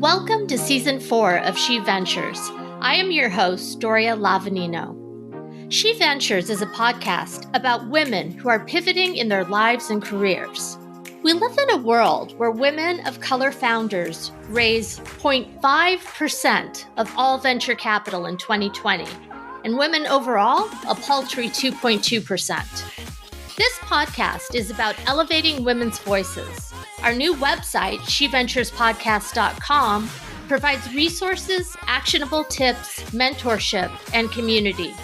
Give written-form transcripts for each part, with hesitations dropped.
Welcome to Season 4 of SheVentures. I am your host, Doria Lavanino. SheVentures is a podcast about women who are pivoting in their lives and careers. We live in a world where women of color founders raise 0.5% of all venture capital in 2020, and women overall a paltry 2.2%. This podcast is about elevating women's voices. Our new website, SheVenturesPodcast.com, provides resources, actionable tips, mentorship, and community.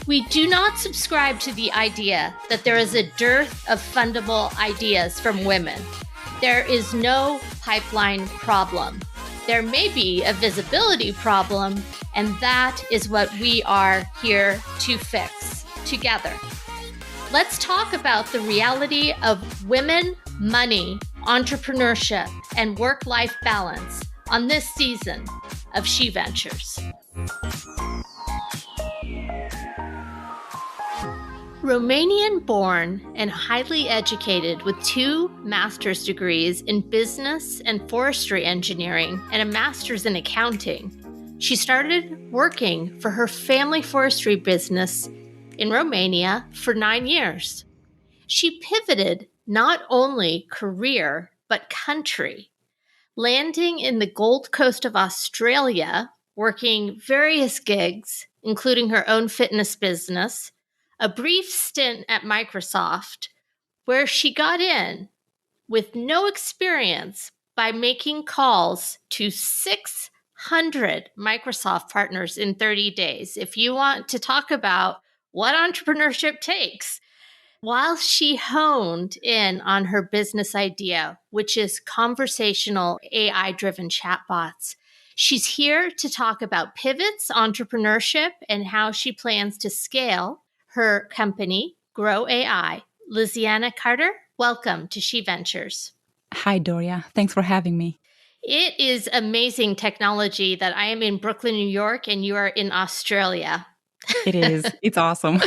We do not subscribe to the idea that there is a dearth of fundable ideas from women. There is no pipeline problem. There may be a visibility problem, and that is what we are here to fix together. Let's talk about the reality of women, money, entrepreneurship, and work-life balance on this season of SheVentures. Romanian-born and highly educated with 2 master's degrees in business and forestry engineering and a master's in accounting, she started working for her family forestry business in Romania for 9 years. She pivoted not only career, but country, landing in the Gold Coast of Australia, working various gigs, including her own fitness business, a brief stint at Microsoft, where she got in with no experience by making calls to 600 Microsoft partners in 30 days. If you want to talk about what entrepreneurship takes, while she honed in on her business idea, which is conversational AI-driven chatbots, she's here to talk about pivots, entrepreneurship, and how she plans to scale her company, Grow AI. Liziana Carter, welcome to SheVentures. Hi, Doria. Thanks for having me. It is amazing technology that I am in Brooklyn, New York, and you are in Australia. It is. It's awesome.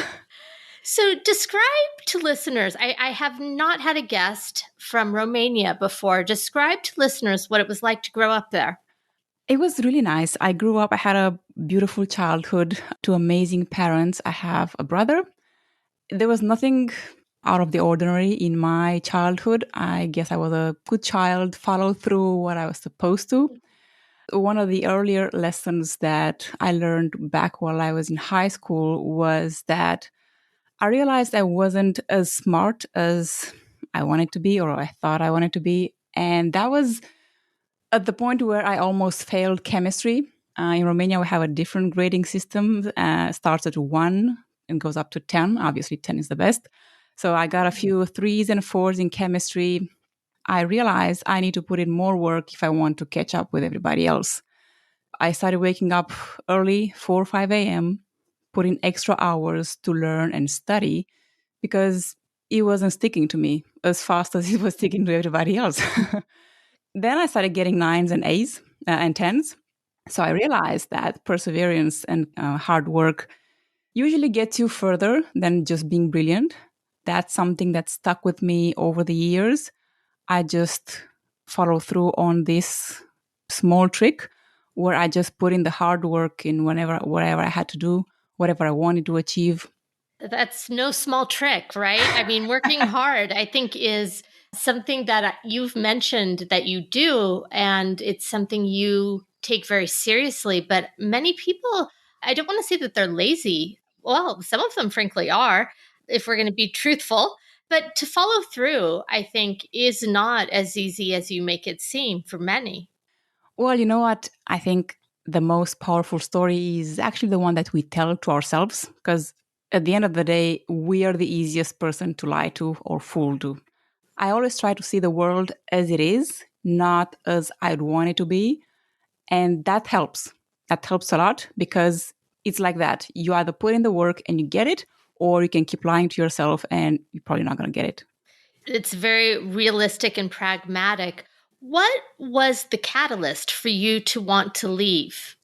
So describe to listeners, I have not had a guest from Romania before. Describe to listeners what it was like to grow up there. It was really nice. I had a beautiful childhood, 2 amazing parents. I have a brother. There was nothing out of the ordinary in my childhood. I guess I was a good child, followed through what I was supposed to. One of the earlier lessons that I learned back while I was in high school was that I realized I wasn't as smart as I wanted to be or I thought I wanted to be. And that was at the point where I almost failed chemistry. In Romania, we have a different grading system. Starts at 1 and goes up to 10. Obviously, 10 is the best. So I got a few 3s and 4s in chemistry. I realized I need to put in more work if I want to catch up with everybody else. I started waking up early, 4 or 5 a.m., put in extra hours to learn and study because it wasn't sticking to me as fast as it was sticking to everybody else. Then I started getting 9s and 8s and 10s. So I realized that perseverance and hard work usually gets you further than just being brilliant. That's something that stuck with me over the years. I just follow through on this small trick where I just put in the hard work in whatever I had to do, whatever I wanted to achieve. That's no small trick, right? I mean, working hard, I think, is something that you've mentioned that you do, and it's something you take very seriously. But many people, I don't want to say that they're lazy. Well, some of them, frankly, are, if we're going to be truthful. But to follow through, I think, is not as easy as you make it seem for many. Well, you know what? I think the most powerful story is actually the one that we tell to ourselves, because at the end of the day, we are the easiest person to lie to or fool to. I always try to see the world as it is, not as I'd want it to be. And that helps. That helps a lot because it's like that. You either put in the work and you get it, or you can keep lying to yourself and you're probably not going to get it. It's very realistic and pragmatic. What was the catalyst for you to want to leave?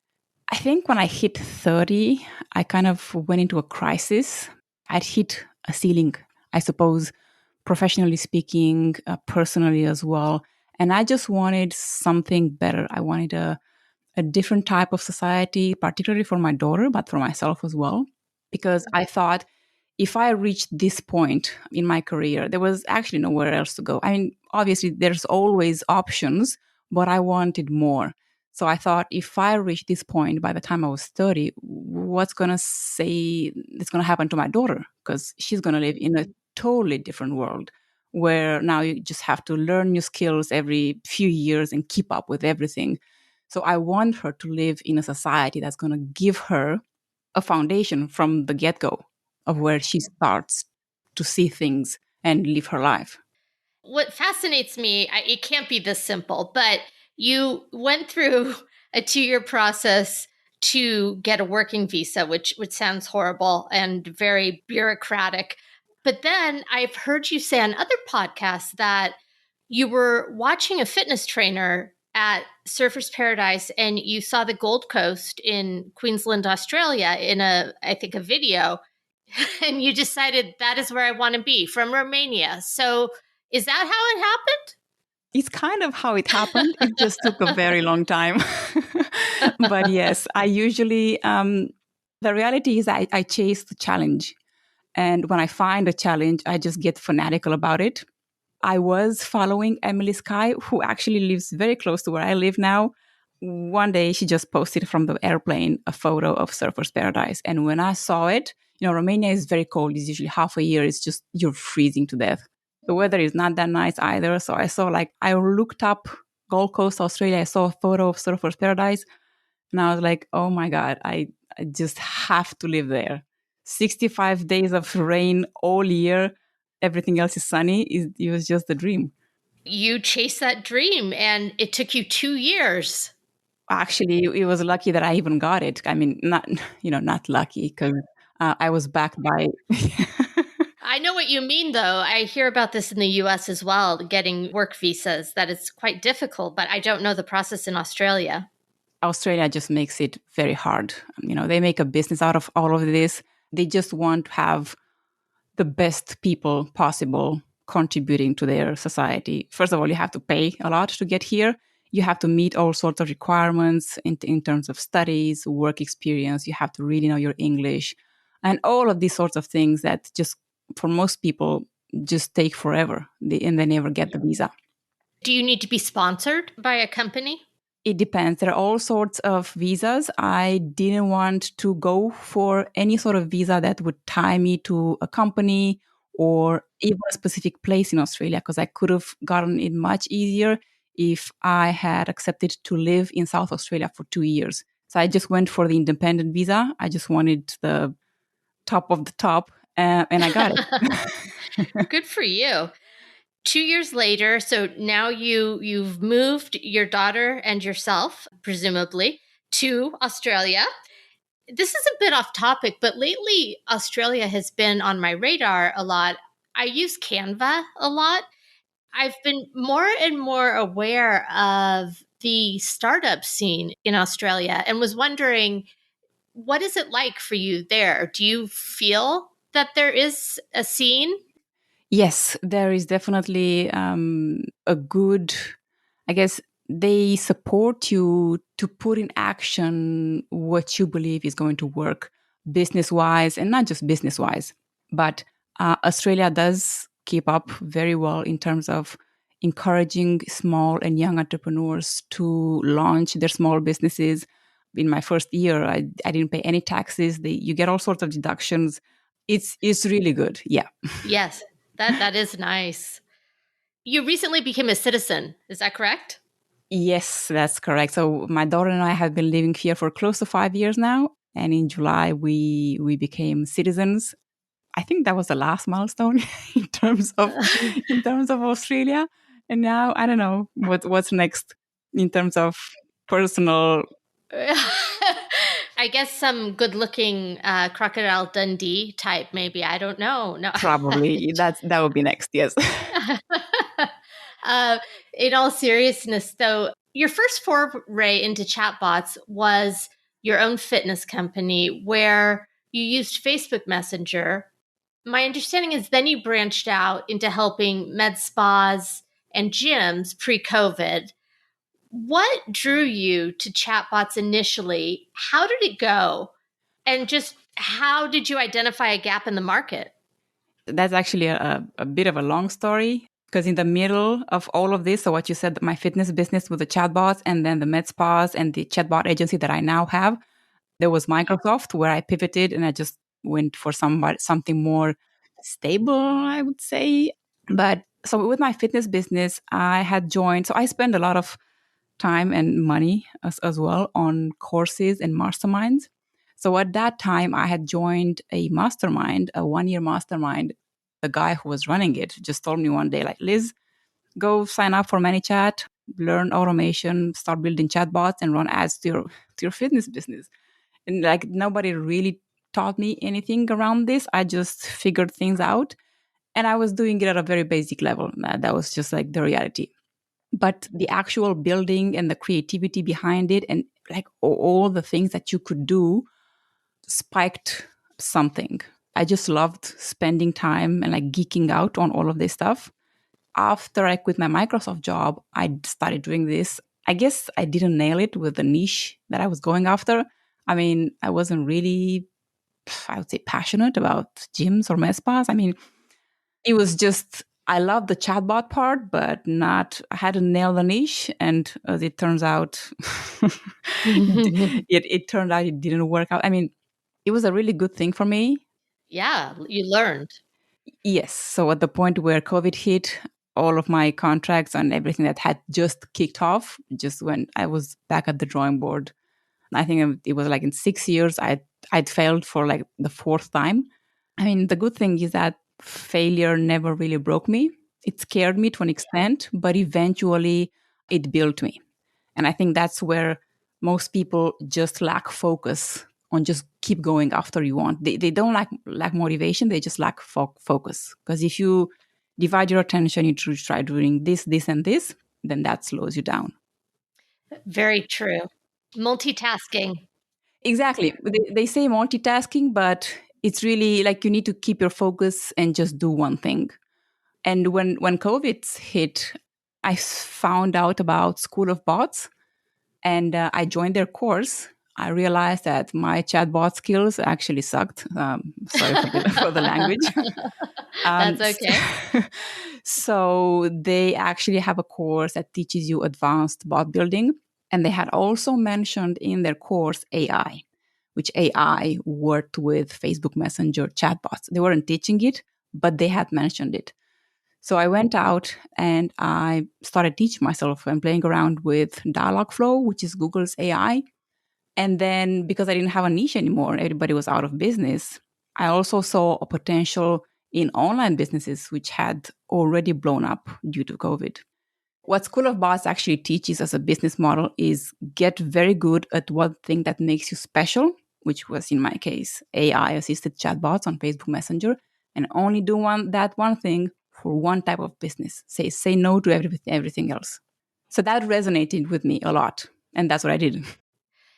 I think when I hit 30, I kind of went into a crisis. I'd hit a ceiling, I suppose, professionally speaking, personally as well. And I just wanted something better. I wanted a different type of society, particularly for my daughter, but for myself as well. Because I thought if I reached this point in my career, there was actually nowhere else to go. I mean, obviously, there's always options, but I wanted more. So I thought if I reach this point by the time I was 30, what's going to say it's going to happen to my daughter? Because she's going to live in a totally different world where now you just have to learn new skills every few years and keep up with everything. So I want her to live in a society that's going to give her a foundation from the get go of where she starts to see things and live her life. What fascinates me, it can't be this simple, but you went through a 2-year process to get a working visa, which sounds horrible and very bureaucratic. But then I've heard you say on other podcasts that you were watching a fitness trainer at Surfers Paradise and you saw the Gold Coast in Queensland, Australia in I think a video, and you decided that is where I want to be, from Romania. So is that how it happened? It's kind of how it happened. It just took a very long time. But yes, I usually, the reality is I chase the challenge. And when I find a challenge, I just get fanatical about it. I was following Emily Sky, who actually lives very close to where I live now. One day she just posted from the airplane a photo of Surfers Paradise. And when I saw it, Romania is very cold. It's usually half a year. It's just, you're freezing to death. The weather is not that nice either. So I looked up Gold Coast, Australia. I saw a photo of Surfers Paradise. And I was like, oh my God, I just have to live there. 65 days of rain all year. Everything else is sunny. It was just a dream. You chased that dream and it took you 2 years. Actually, it was lucky that I even got it. I mean, not lucky because I was backed by. I know what you mean, though. I hear about this in the US as well, getting work visas, that it's quite difficult, but I don't know the process in Australia. Australia just makes it very hard. They make a business out of all of this. They just want to have the best people possible contributing to their society. First of all, you have to pay a lot to get here. You have to meet all sorts of requirements in terms of studies, work experience. You have to really know your English and all of these sorts of things that just, for most people, just take forever and they never get the visa. Do you need to be sponsored by a company? It depends. There are all sorts of visas. I didn't want to go for any sort of visa that would tie me to a company or even a specific place in Australia, because I could have gotten it much easier if I had accepted to live in South Australia for 2 years. So I just went for the independent visa. I just wanted the top of the top, and I got it. Good for you. 2 years later, so now you've moved your daughter and yourself, presumably, to Australia. This is a bit off topic, but lately Australia has been on my radar a lot. I use Canva a lot. I've been more and more aware of the startup scene in Australia and was wondering, what is it like for you there? Do you feel that there is a scene? Yes, there is definitely a good, I guess, they support you to put in action what you believe is going to work business wise, and not just business wise. But Australia does keep up very well in terms of encouraging small and young entrepreneurs to launch their small businesses. In my first year, I didn't pay any taxes. You get all sorts of deductions. It's really good. Yeah. Yes, that is nice. You recently became a citizen, is that correct? Yes, that's correct. So my daughter and I have been living here for close to 5 years now, and in July we became citizens. I think that was the last milestone in terms of Australia. And now I don't know what's next in terms of personal. I guess some good-looking Crocodile Dundee type, maybe. I don't know. No, Probably that would be next. Yes. uh, in all seriousness, though, your first foray into chatbots was your own fitness company where you used Facebook Messenger. My understanding is then you branched out into helping med spas and gyms pre-COVID. What drew you to chatbots initially? How did it go? And just how did you identify a gap in the market? That's actually a bit of a long story because in the middle of all of this, so what you said, my fitness business with the chatbots and then the med spas and the chatbot agency that I now have, there was Microsoft where I pivoted and I just went for something more stable, I would say. But so with my fitness business, I had joined, so I spend a lot of time and money as well on courses and masterminds. So at that time, I had joined a mastermind, a 1 year mastermind. The guy who was running it just told me one day, like, Liz, go sign up for ManyChat, learn automation, start building chatbots, and run ads to your fitness business. And like nobody really taught me anything around this. I just figured things out, and I was doing it at a very basic level. That was just like the reality. But the actual building and the creativity behind it, and like all the things that you could do, spiked something. I just loved spending time and like geeking out on all of this stuff. After I quit my Microsoft job, I started doing this. I guess I didn't nail it with the niche that I was going after. I mean, I wasn't really, I would say, passionate about gyms or med spas. I mean, it was just, I love the chatbot part, but not, I hadn't nailed the niche. And as it turns out, it turned out it didn't work out. I mean, it was a really good thing for me. Yeah, you learned. Yes. So at the point where COVID hit, all of my contracts and everything that had just kicked off, just when I was back at the drawing board. I think it was like in 6 years, I'd failed for like the fourth time. I mean, the good thing is that failure never really broke me. It scared me to an extent, but eventually it built me. And I think that's where most people just lack focus on just keep going after you want. They don't lack motivation. They just lack focus. Because if you divide your attention into try doing this, this, and this, then that slows you down. Very true. Multitasking. Exactly. They say multitasking, but it's really like you need to keep your focus and just do one thing. And when COVID hit, I found out about School of Bots, and I joined their course. I realized that my chatbot skills actually sucked. Sorry for the language. That's okay. So they actually have a course that teaches you advanced bot building. And they had also mentioned in their course AI, which AI worked with Facebook Messenger chatbots. They weren't teaching it, but they had mentioned it. So I went out and I started teaching myself and playing around with Dialogflow, which is Google's AI. And then because I didn't have a niche anymore, everybody was out of business. I also saw a potential in online businesses, which had already blown up due to COVID. What School of Bots actually teaches as a business model is get very good at one thing that makes you special, which was in my case, AI assisted chatbots on Facebook Messenger, and only do that one thing for one type of business. Say no to everything else. So that resonated with me a lot. And that's what I did.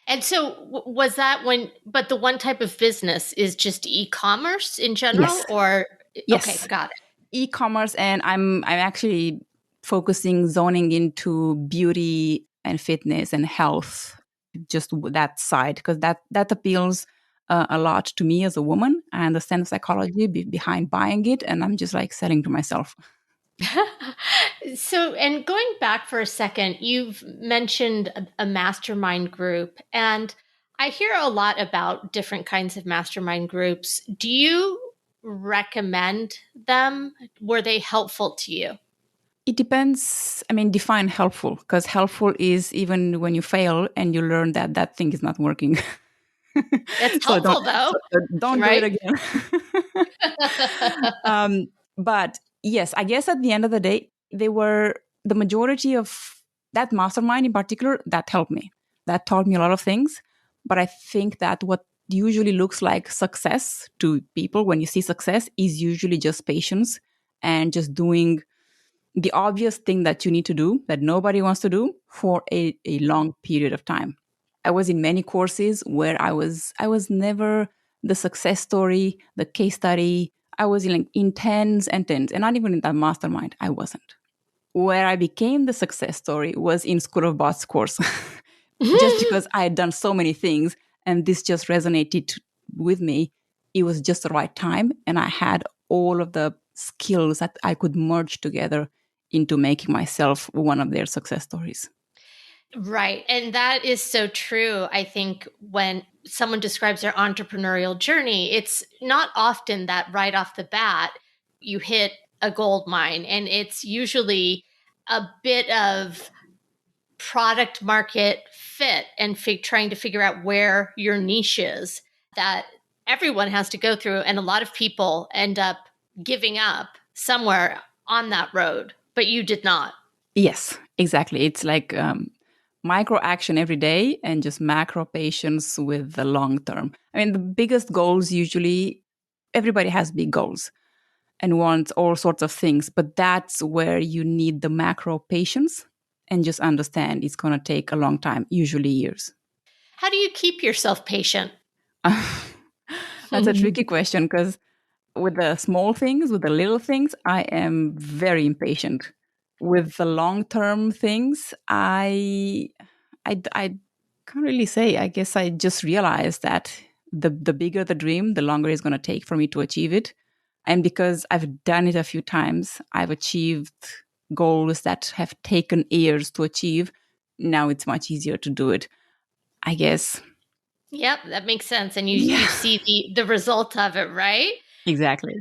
And so was that but the one type of business is just e-commerce in general? Yes. Or, Yes. Okay, got it. E-commerce, and I'm actually zoning into beauty and fitness and health, just that side, because that appeals a lot to me as a woman. I understand the psychology behind buying it, and I'm just like selling to myself. So, and going back for a second, you've mentioned a mastermind group, and I hear a lot about different kinds of mastermind groups. Do you recommend them? Were they helpful to you? It depends. I mean, define helpful, because helpful is even when you fail and you learn that thing is not working. It's helpful though. Don't right? do it again. But yes, I guess at the end of the day, they were the majority of that mastermind in particular that helped me. That taught me a lot of things. But I think that what usually looks like success to people when you see success is usually just patience and just doing the obvious thing that you need to do that nobody wants to do for a long period of time. I was in many courses where I was never the success story, the case study. I was in tens and tens, and not even in that mastermind. I wasn't. Where I became the success story was in School of Bots course, just because I had done so many things and this just resonated with me. It was just the right time. And I had all of the skills that I could merge together into making myself one of their success stories. Right. And that is so true. I think when someone describes their entrepreneurial journey, it's not often that right off the bat you hit a gold mine. And it's usually a bit of product market fit and trying to figure out where your niche is that everyone has to go through. And a lot of people end up giving up somewhere on that road, but you did not. Yes, exactly. It's like micro action every day and just macro patience with the long term. I mean, the biggest goals usually, everybody has big goals and wants all sorts of things, but that's where you need the macro patience and just understand it's going to take a long time, usually years. How do you keep yourself patient? That's a tricky question because with the small things, with the little things, I am very impatient. With the long term things, I can't really say. I guess I just realized that the bigger the dream, the longer it's going to take for me to achieve it. And because I've done it a few times, I've achieved goals that have taken years to achieve. Now it's much easier to do it, I guess. Yep, that makes sense. And Yeah, you see the result of it, right? exactly.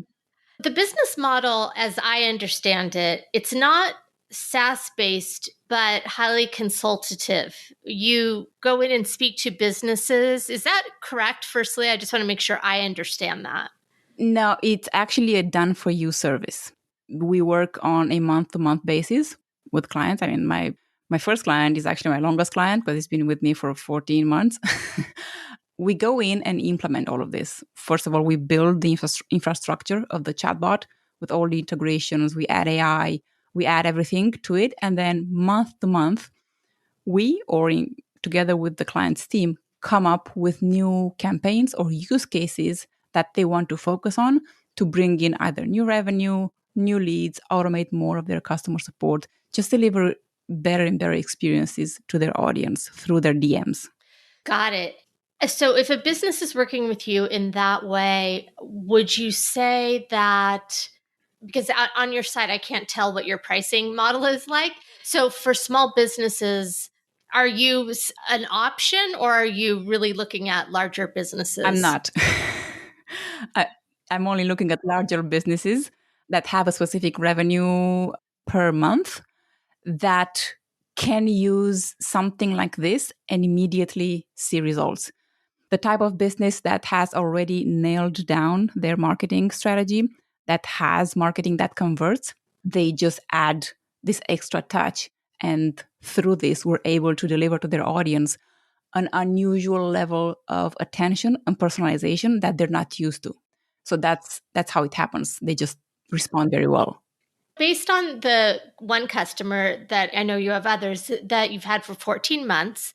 The business model, as I understand it, it's not SaaS based, but highly consultative. You go in and speak to businesses. Is that correct? Firstly, I just want to make sure I understand that. No, it's actually a done for you service. We work on a month to month basis with clients. I mean, my first client is actually my longest client because he's been with me for 14 months. We go in and implement all of this. First of all, we build the infrastructure of the chatbot with all the integrations. We add AI, we add everything to it. And then month to month, together with the client's team, come up with new campaigns or use cases that they want to focus on to bring in either new revenue, new leads, automate more of their customer support, just deliver better and better experiences to their audience through their DMs. Got it. So, if a business is working with you in that way, would you say that? Because on your side, I can't tell what your pricing model is like. So, for small businesses, are you an option or are you really looking at larger I'm businesses? not. I, I'm only looking at larger businesses that have a specific revenue per month that can use something like this and immediately see results. The type of business that has already nailed down their marketing strategy, that has marketing that converts, they just add this extra touch. And through this, we're able to deliver to their audience an unusual level of attention and personalization that they're not used to. So that's how it happens. They just respond very well. Based on the one customer that I know you have others that you've had for 14 months,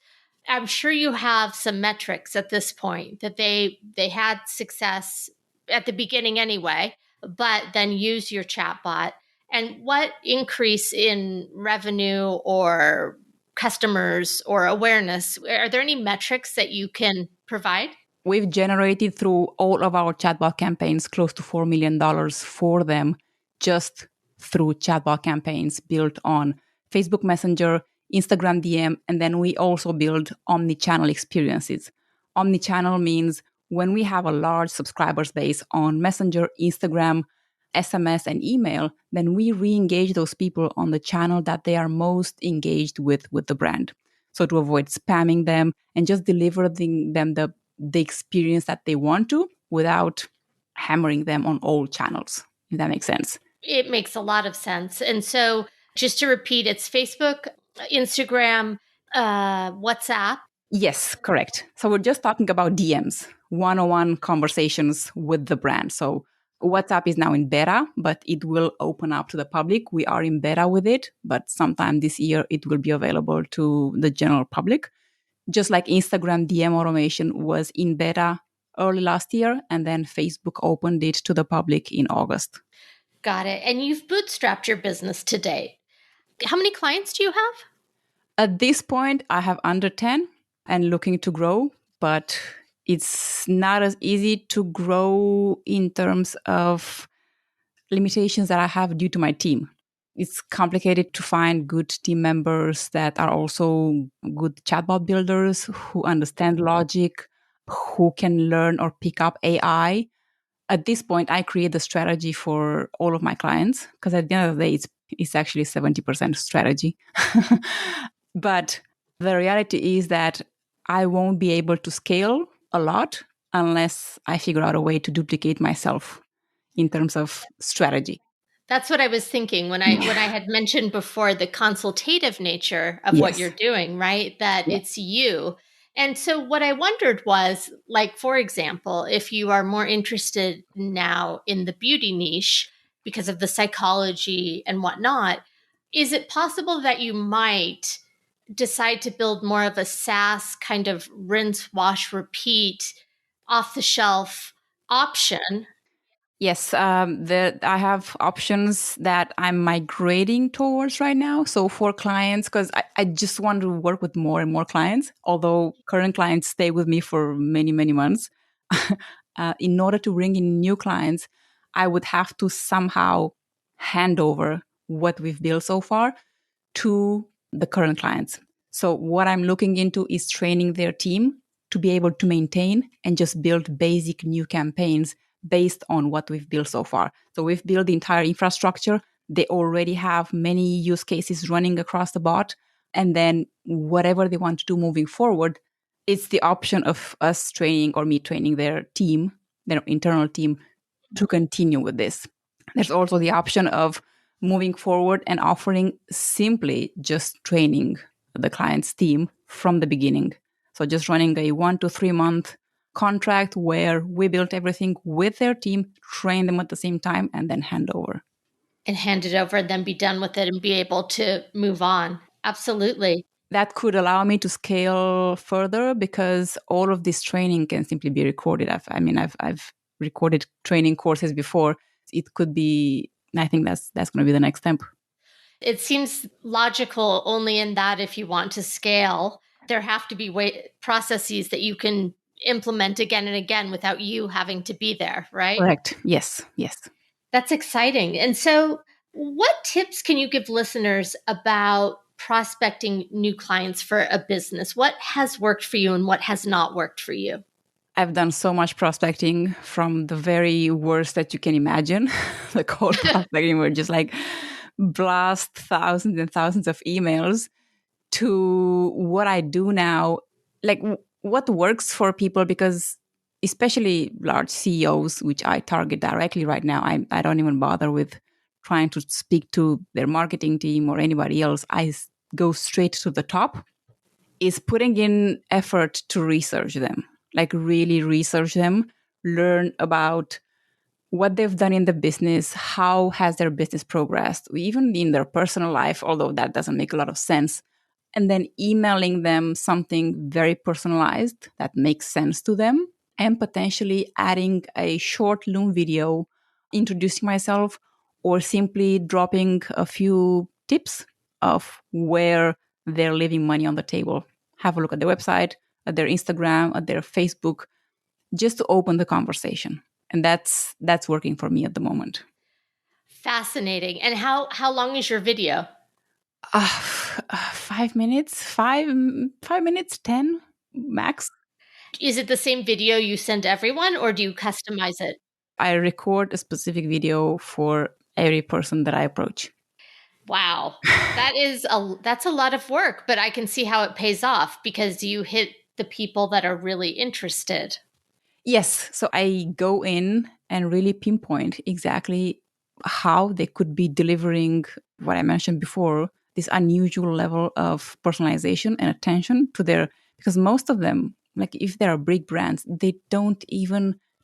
I'm sure you have some metrics at this point that they had success at the beginning anyway, but then use your chatbot. And what increase in revenue or customers or awareness? Are there any metrics that you can provide? We've generated through all of our chatbot campaigns close to $4 million for them just through chatbot campaigns built on Facebook Messenger, Instagram DM, and then we also build omni-channel experiences. Omni-channel means when we have a large subscribers base on Messenger, Instagram, SMS, and email, then we re-engage those people on the channel that they are most engaged with the brand. So to avoid spamming them and just delivering them the experience that they want to without hammering them on all channels, if that makes sense. It makes a lot of sense. And so, just to repeat, it's Facebook, Instagram, WhatsApp. Yes, correct. So we're just talking about DMs, one-on-one conversations with the brand. So WhatsApp is now in beta, but it will open up to the public. We are in beta with it, but sometime this year it will be available to the general public. Just like Instagram DM automation was in beta early last year, and then Facebook opened it to the public in August. Got it. And you've bootstrapped your business to date. How many clients do you have? At this point, I have under 10 and looking to grow, but it's not as easy to grow in terms of limitations that I have due to my team. It's complicated to find good team members that are also good chatbot builders who understand logic, who can learn or pick up AI. At this point, I create the strategy for all of my clients because at the end of the day, it's actually 70% strategy. But the reality is that I won't be able to scale a lot unless I figure out a way to duplicate myself in terms of strategy. That's what I was thinking when I had mentioned before the consultative nature of what you're Yes. doing, right? That Yeah. it's you. And so what I wondered was, like, for example, if you are more interested now in the beauty niche because of the psychology and whatnot, is it possible that you might decide to build more of a SaaS kind of rinse, wash, repeat, off the shelf option? Yes, I have options that I'm migrating towards right now. So for clients, because I just want to work with more and more clients, although current clients stay with me for many, many months. In order to bring in new clients, I would have to somehow hand over what we've built so far to the current clients. So what I'm looking into is training their team to be able to maintain and just build basic new campaigns based on what we've built so far. So we've built the entire infrastructure. They already have many use cases running across the bot. And then whatever they want to do moving forward, it's the option of us training or me training their team, their internal team, to continue with this. There's also the option of moving forward and offering simply just training the client's team from the beginning. So just running a 1 to 3 month contract where we built everything with their team, train them at the same time, and then hand over. And hand it over and then be done with it and be able to move on. Absolutely. That could allow me to scale further because all of this training can simply be recorded. I've recorded training courses before. It could be. I think that's going to be the next step. It seems logical only in that if you want to scale, there have to be processes that you can implement again and again without you having to be there, right? Correct. Yes. Yes. That's exciting. And so, what tips can you give listeners about prospecting new clients for a business? What has worked for you and what has not worked for you? I've done so much prospecting from the very worst that you can imagine. The cold prospecting were just like blast thousands and thousands of emails to what I do now. Like what works for people, because especially large CEOs, which I target directly right now, I don't even bother with trying to speak to their marketing team or anybody else. I go straight to the top, is putting in effort to research them, like really research them, learn about what they've done in the business, how has their business progressed, even in their personal life, although that doesn't make a lot of sense. And then emailing them something very personalized that makes sense to them, and potentially adding a short Loom video introducing myself, or simply dropping a few tips of where they're leaving money on the table. Have a look at their website, at their Instagram, at their Facebook, just to open the conversation. And that's working for me at the moment. Fascinating. And how long is your video? 5 minutes, 5 minutes, 10 max. Is it the same video you send everyone or do you customize it? I record a specific video for every person that I approach. Wow. That's a lot of work, but I can see how it pays off because you hit the people that are really interested. Yes. So I go in and really pinpoint exactly how they could be delivering what I mentioned before, this unusual level of personalization and attention to their, because most of them, like if they are big brands,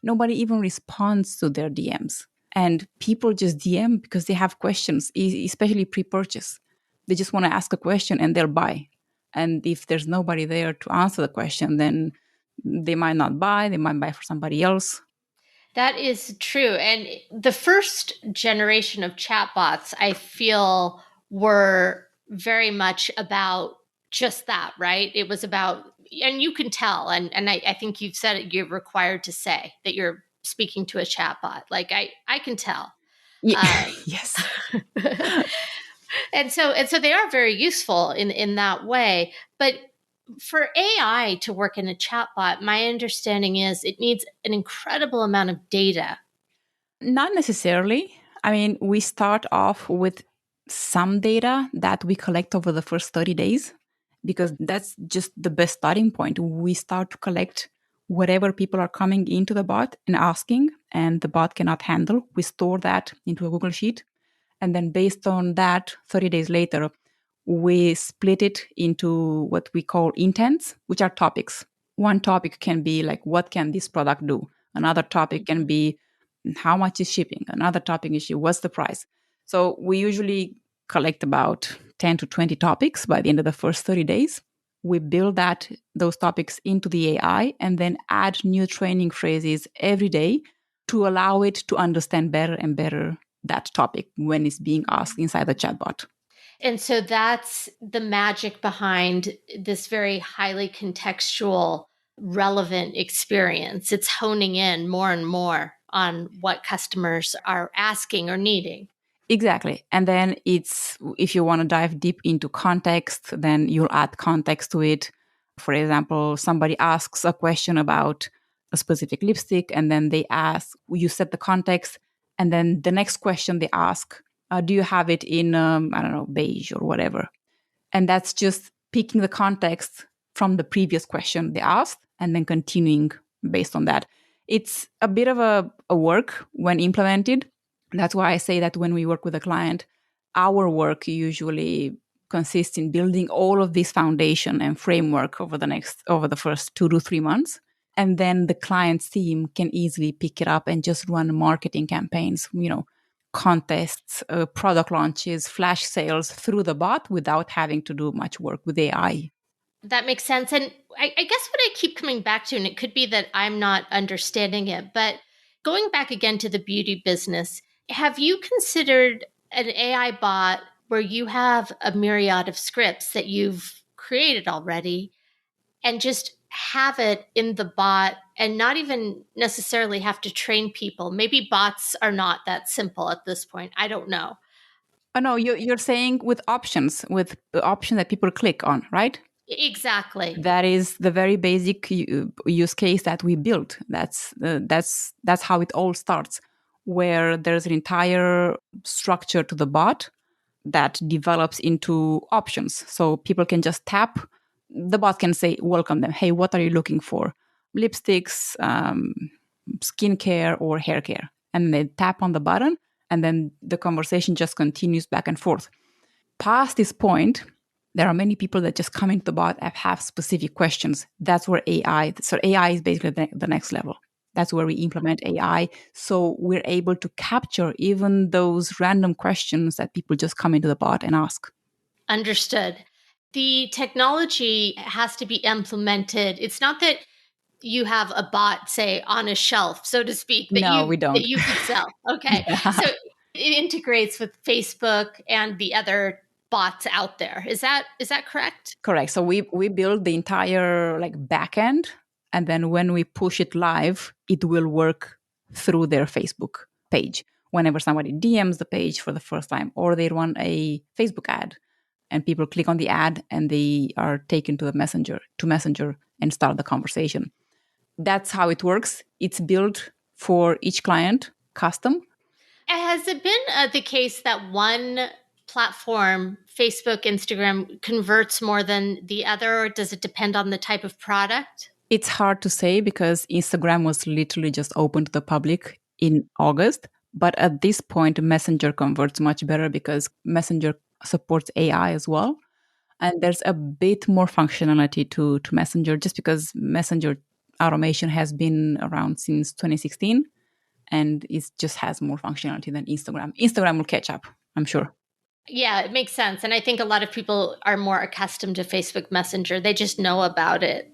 nobody even responds to their DMs. And people just DM because they have questions, especially pre-purchase. They just want to ask a question and they'll buy. And if there's nobody there to answer the question, then they might not buy, they might buy for somebody else. That is true. And the first generation of chatbots, I feel, were very much about just that, right? It was about, and you can tell, and I think you've said it, you're required to say that you're speaking to a chatbot. Like I can tell. Yeah. Yes. And so they are very useful in that way. But for AI to work in a chatbot, my understanding is it needs an incredible amount of data. Not necessarily. I mean, we start off with some data that we collect over the first 30 days because that's just the best starting point. We start to collect whatever people are coming into the bot and asking, and the bot cannot handle. We store that into a Google Sheet. And then based on that, 30 days later, we split it into what we call intents, which are topics. One topic can be like, what can this product do? Another topic can be, how much is shipping? Another topic is, what's the price? So we usually collect about 10 to 20 topics by the end of the first 30 days. We build those topics into the AI and then add new training phrases every day to allow it to understand better and better that topic when it's being asked inside the chatbot. And so that's the magic behind this very highly contextual, relevant experience. It's honing in more and more on what customers are asking or needing. Exactly. And then if you want to dive deep into context, then you'll add context to it. For example, somebody asks a question about a specific lipstick, and then you set the context, and then the next question they ask, do you have it in, I don't know, beige or whatever? And that's just picking the context from the previous question they asked and then continuing based on that. It's a bit of a work when implemented. That's why I say that when we work with a client, our work usually consists in building all of this foundation and framework over the first 2 to 3 months. And then the client's team can easily pick it up and just run marketing campaigns, contests, product launches, flash sales through the bot without having to do much work with AI. That makes sense. And I guess what I keep coming back to, and it could be that I'm not understanding it, but going back again to the beauty business, have you considered an AI bot where you have a myriad of scripts that you've created already and just have it in the bot and not even necessarily have to train people? Maybe bots are not that simple at this point. I don't know. Oh, no, you're saying with the option that people click on, right? Exactly. That is the very basic use case that we built. That's how it all starts, where there's an entire structure to the bot that develops into options. So people can just tap. The bot can say, welcome them. Hey, what are you looking for? Lipsticks, skincare, or hair care. And they tap on the button, and then the conversation just continues back and forth. Past this point, there are many people that just come into the bot and have specific questions. That's where AI is basically the next level. That's where we implement AI. So we're able to capture even those random questions that people just come into the bot and ask. Understood. The technology has to be implemented. It's not that you have a bot, say, on a shelf, so to speak, No, we don't. that you could sell. Okay. Yeah. So it integrates with Facebook and the other bots out there. Is that correct? Correct. So we build the entire backend, and then when we push it live, it will work through their Facebook page. Whenever somebody DMs the page for the first time, or they run a Facebook ad, and people click on the ad and they are taken to Messenger and start the conversation. That's how it works. It's built for each client, custom. Has it been the case that one platform, Facebook, Instagram, converts more than the other, or does it depend on the type of product? It's hard to say because Instagram was literally just open to the public in August. But at this point, Messenger converts much better because Messenger supports AI as well. And there's a bit more functionality to Messenger just because Messenger automation has been around since 2016. And it just has more functionality than Instagram. Instagram will catch up, I'm sure. Yeah, it makes sense. And I think a lot of people are more accustomed to Facebook Messenger. They just know about it.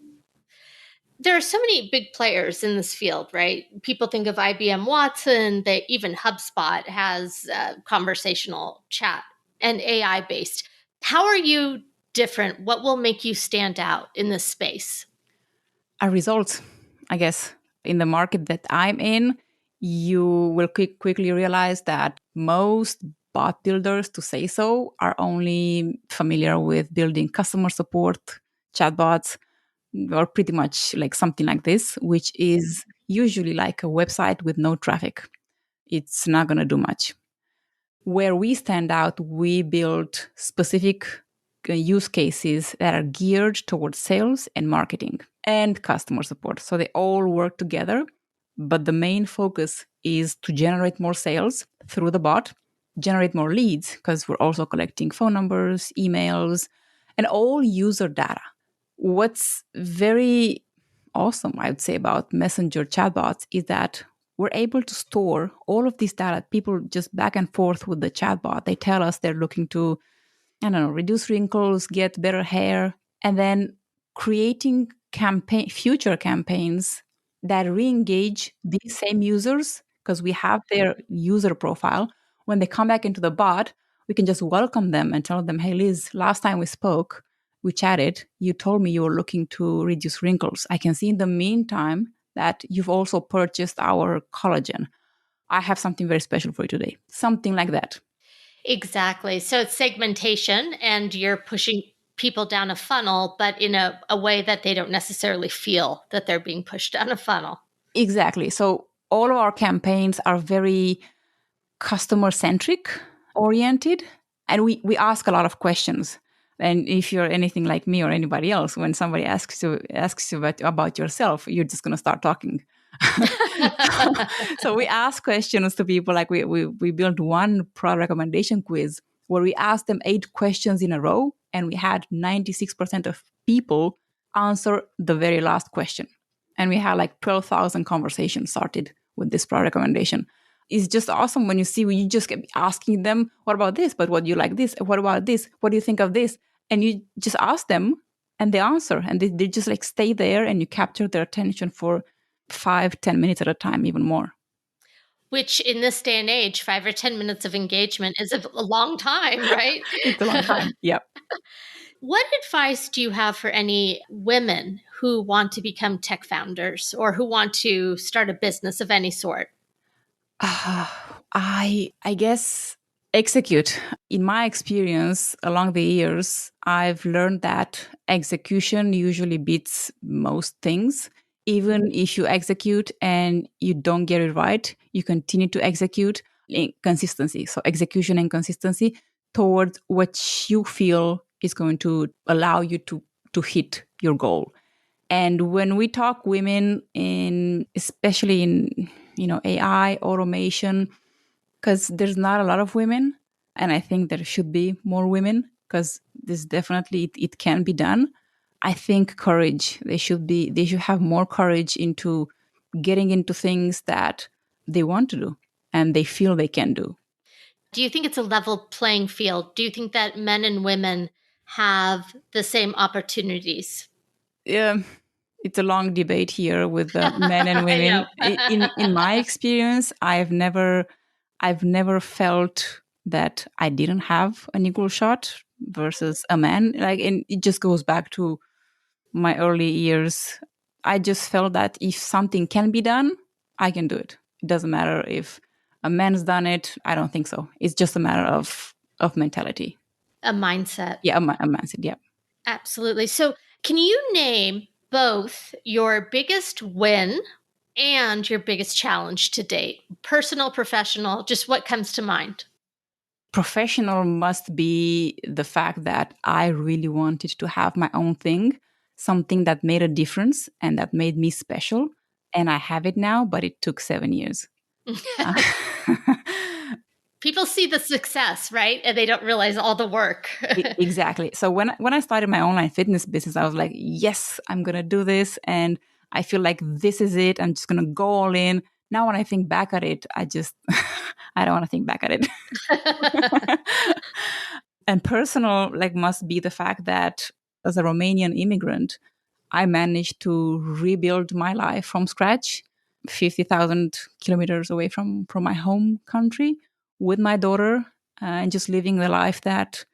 There are so many big players in this field, right? People think of IBM Watson, even HubSpot has conversational chat and AI based. How are you different? What will make you stand out in this space? Our results, I guess, in the market that I'm in, you will quickly realize that most bot builders, to say so, are only familiar with building customer support, chatbots, or pretty much like something like this, which is usually like a website with no traffic. It's not going to do much. Where we stand out, we build specific use cases that are geared towards sales and marketing and customer support. So they all work together, but the main focus is to generate more sales through the bot, generate more leads, because we're also collecting phone numbers, emails, and all user data. What's very awesome, I would say, about messenger chatbots is that we're able to store all of this data. People just back and forth with the chatbot. They tell us they're looking to, I don't know, reduce wrinkles, get better hair, and then creating future campaigns that re-engage these same users because we have their user profile. When they come back into the bot, we can just welcome them and tell them, hey, Liz, last time we spoke, we chatted, you told me you were looking to reduce wrinkles. I can see in the meantime that you've also purchased our collagen. I have something very special for you today. Something like that. Exactly. So it's segmentation, and you're pushing people down a funnel, but in a way that they don't necessarily feel that they're being pushed down a funnel. Exactly. So all of our campaigns are very customer centric oriented, and we ask a lot of questions. And if you're anything like me or anybody else, when somebody asks you about yourself, you're just going to start talking. So we ask questions to people. Like we built one product recommendation quiz where we asked them 8 questions in a row, and we had 96% of people answer the very last question. And we had like 12,000 conversations started with this product recommendation. It's just awesome when you just keep asking them, what about this? But what do you like this? What about this? What do you think of this? And you just ask them and they answer, and they just like stay there, and you capture their attention for 5-10 minutes at a time, even more. Which in this day and age, 5 or 10 minutes of engagement is a long time, right? It's a long time. Yep. What advice do you have for any women who want to become tech founders or who want to start a business of any sort? I guess execute. In my experience along the years, I've learned that execution usually beats most things. Even if you execute and you don't get it right, you continue to execute in consistency. So execution and consistency towards what you feel is going to allow you to hit your goal. And when we talk women in, especially in, AI, automation, because there's not a lot of women, and I think there should be more women because this definitely it can be done. I think courage. They should have more courage into getting into things that they want to do and they feel they can do. Do you think it's a level playing field? Do you think that men and women have the same opportunities? Yeah, it's a long debate here with men and women. In my experience, I've never felt that I didn't have an equal shot versus a man. Like, and it just goes back to my early years. I just felt that if something can be done, I can do it. It doesn't matter if a man's done it. I don't think so. It's just a matter of mentality. A mindset. Yeah, a mindset. Yeah. Absolutely. So can you name both your biggest win and your biggest challenge to date? Personal, professional, just what comes to mind? Professional must be the fact that I really wanted to have my own thing, something that made a difference and that made me special. And I have it now, but it took 7 years. People see the success, right? And they don't realize all the work. Exactly. So when I started my online fitness business, I was like, yes, I'm going to do this. And I feel like this is it. I'm just going to go all in. Now, when I think back at it, I don't want to think back at it. And personal, must be the fact that as a Romanian immigrant, I managed to rebuild my life from scratch, 50,000 kilometers away from my home country with my daughter. and just living the life that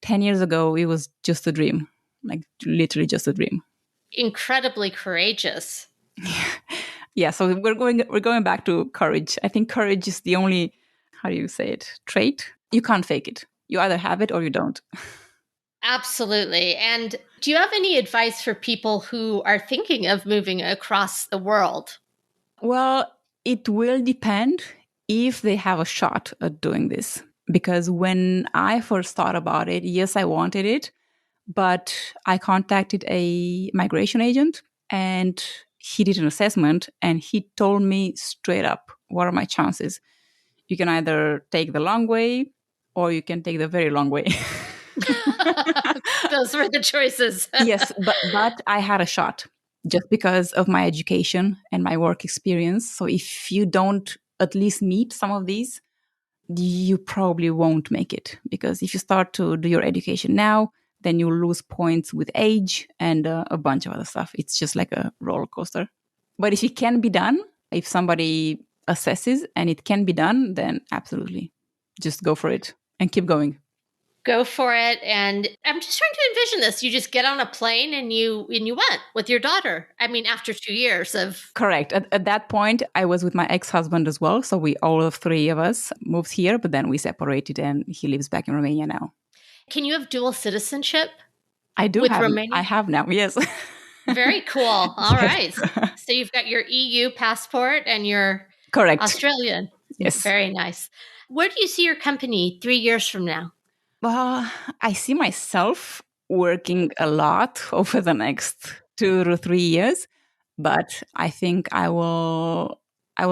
10 years ago, it was just a dream, like literally just a dream. Incredibly courageous. Yeah, so we're going back to courage. I think courage is the only, how do you say it, trait? You can't fake it. You either have it or you don't. Absolutely. And do you have any advice for people who are thinking of moving across the world? Well, it will depend if they have a shot at doing this. Because when I first thought about it, yes, I wanted it, but I contacted a migration agent and he did an assessment and he told me straight up, what are my chances? You can either take the long way or you can take the very long way. Those were the choices. Yes, but I had a shot just because of my education and my work experience. So if you don't at least meet some of these, you probably won't make it, because if you start to do your education now, then you'll lose points with age and a bunch of other stuff. It's just like a roller coaster. But if it can be done, if somebody assesses and it can be done, then absolutely, just go for it and keep going. Go for it. And I'm just trying to envision this. You just get on a plane and you went with your daughter. I mean, after 2 years of... Correct. At that point, I was with my ex-husband as well. So we, all of three of us, moved here, but then we separated and he lives back in Romania now. Can you have dual citizenship? I do with have. Romania? I have now, yes. Very cool. All right. So you've got your EU passport and your Correct. Australian. Yes. Very nice. Where do you see your company 3 years from now? Well, I see myself working a lot over the next 2 to 3 years, but I think I will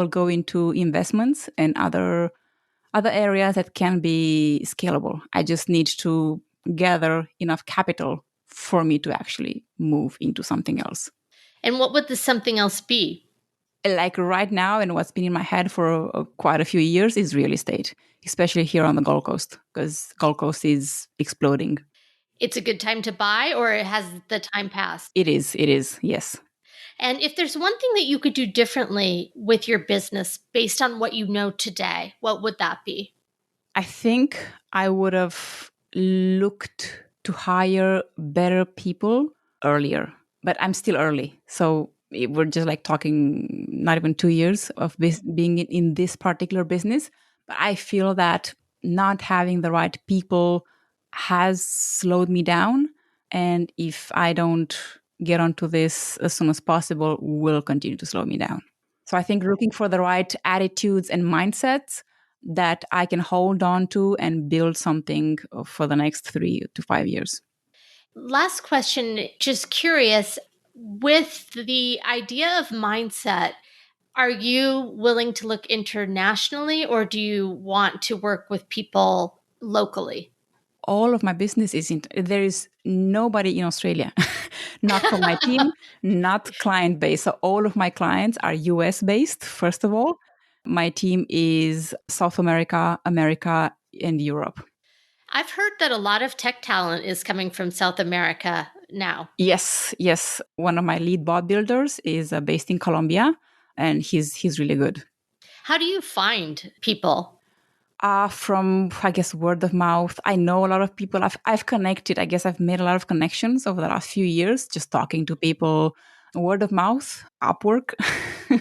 go into investments and other areas that can be scalable. I just need to gather enough capital for me to actually move into something else. And what would the something else be? Like right now, and what's been in my head for quite a few years is real estate, especially here on the Gold Coast, because Gold Coast is exploding. It's a good time to buy, or has the time passed? It is, yes. And if there's one thing that you could do differently with your business based on what you know today, what would that be? I think I would have looked to hire better people earlier, but I'm still early. So we're just like talking not even 2 years of being in this particular business. But I feel that not having the right people has slowed me down. And if I don't get onto this as soon as possible, will continue to slow me down. So I think looking for the right attitudes and mindsets that I can hold on to and build something for the next 3 to 5 years. Last question, just curious, with the idea of mindset, are you willing to look internationally, or do you want to work with people locally? All of my business there is nobody in Australia, not from my team, not client based. So all of my clients are US based, first of all. My team is South America, America, and Europe. I've heard that a lot of tech talent is coming from South America now. Yes. One of my lead bot builders is based in Colombia, and he's really good. How do you find people? From, I guess, word of mouth. I know a lot of people. I've connected. I guess I've made a lot of connections over the last few years, just talking to people. Word of mouth, Upwork.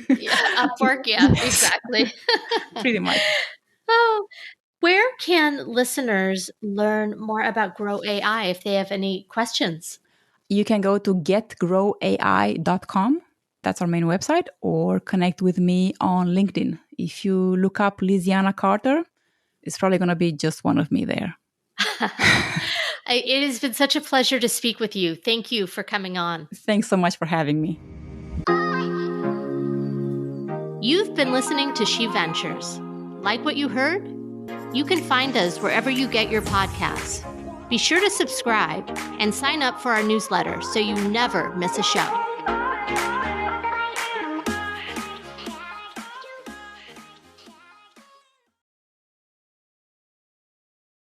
Yeah, Upwork, yeah, exactly. Pretty much. Oh, where can listeners learn more about Grow AI if they have any questions? You can go to getgrowai.com. That's our main website, or connect with me on LinkedIn. If you look up Liziana Carter, it's probably going to be just one of me there. It has been such a pleasure to speak with you. Thank you for coming on. Thanks so much for having me. You've been listening to SheVentures. Like what you heard? You can find us wherever you get your podcasts. Be sure to subscribe and sign up for our newsletter so you never miss a show.